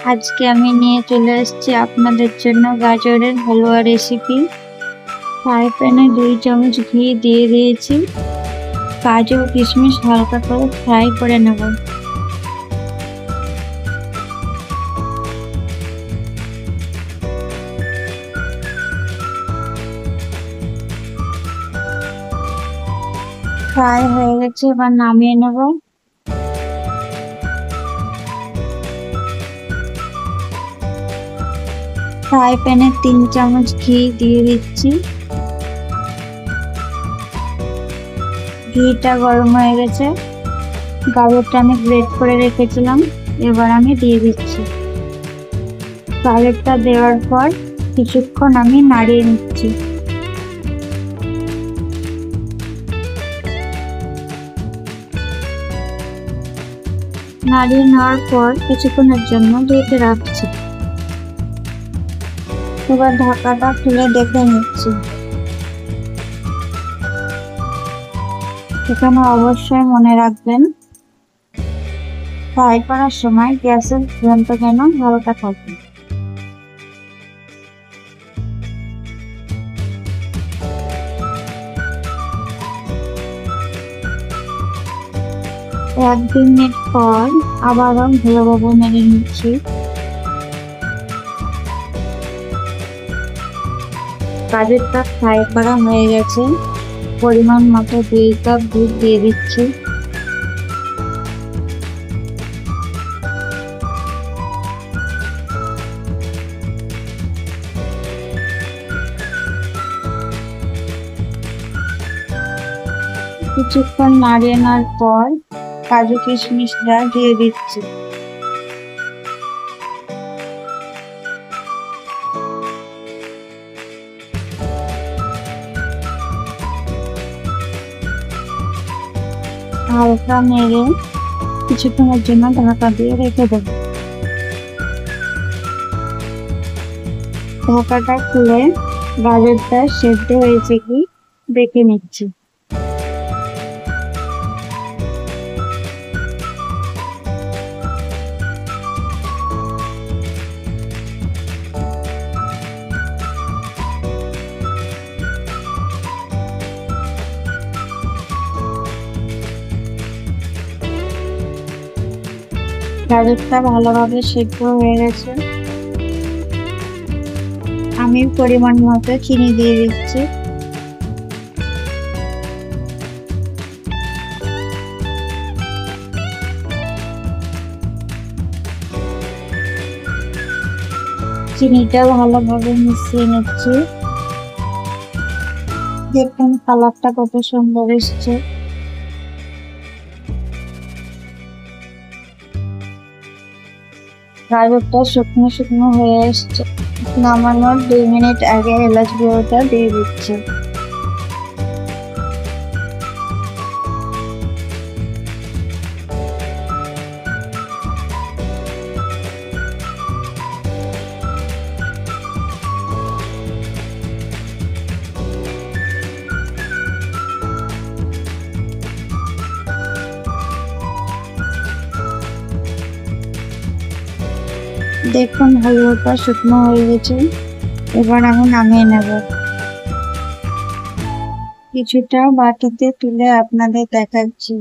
আজকে আমি নিয়ে চলে এসেছি আপনাদের জন্য গাজরের হালুয়া রেসিপি। ফ্রাই প্যানে 2 চামচ ঘি দিয়ে দিয়েছি। কাজু কিশমিশ হালকা করে ফ্রাই করে নেব। ফ্রাই হয়ে গেছে, এবার নামিয়ে নেব। ফ্রাই প্যানে 3 চামচ ঘি দিয়ে দিচ্ছি। ঘিটা গরম হয়ে গেছে। গাজরটা আমি গ্রেট করে রেখেছিলাম, এবার আমি দিয়ে দিচ্ছি। গাজরটা দেওয়ার পর কিছুক্ষণ আমি নাড়িয়ে নিচ্ছি। নাড়িয়ে নেওয়ার পর কিছুক্ষণের জন্য ঢেকে রাখছি। এবার ঢাকাটা খুলে দেখে নিচ্ছি। এখানে অবশ্যই মনে রাখবেন, ফ্রাই করার সময় গ্যাসের ফ্লেমটা যেন হালকা থাকে। এক 2 মিনিট পর আবারও ভালোভাবে নেড়ে নিচ্ছি। গাজরটা ফ্রাই করা হয়ে গেছে। পরিমাণ মতো 2 কাপ দুধ দিয়ে দিচ্ছি। কিছুক্ষণ নাড়িয়ে নেওয়ার পর কাজু কিশমিশটা দিয়ে দিচ্ছি। হালকা নেড়ে কিছুক্ষণের জন্য ঢাকা দিয়ে রেখে দেব। ঢাকাটা খুলে গাজরটা সেদ্ধ হয়েছে কি দেখে নিচ্ছি। গাজরটা ভালোভাবে সেদ্ধ হয়ে গেছে। আমি পরিমাণ মতো চিনি দিয়ে দিচ্ছি। চিনিটা ভালোভাবে মিশিয়ে নিচ্ছি। দেখুন কালারটা কত সুন্দর এসছে। গাজরটা শুকনো শুকনো হয়ে এসছে। নামানোর 2 মিনিট আগে এলাচ গুঁড়োটা দিয়ে দিচ্ছি। দেখুন হালুয়াটা শুকনো হয়ে গেছে, এবার আমি নামিয়ে নেব। কিছুটা বাটিতে তুলে আপনাদের দেখাচ্ছি।